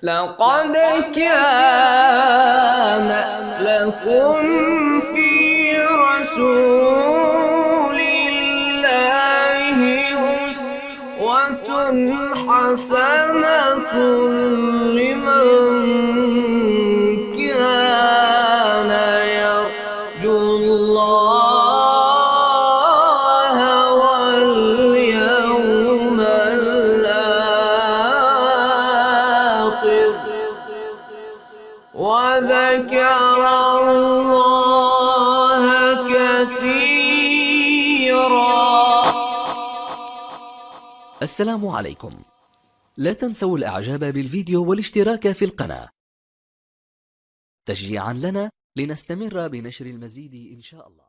لقد كان لكم في رسول الله أسوة حسنة لمن كان يرجو الله واليوم الآخر وذكر الله كثيرا. السلام عليكم. لا تنسوا الإعجاب بالفيديو والاشتراك في القناة تشجيعا لنا لنستمر بنشر المزيد إن شاء الله.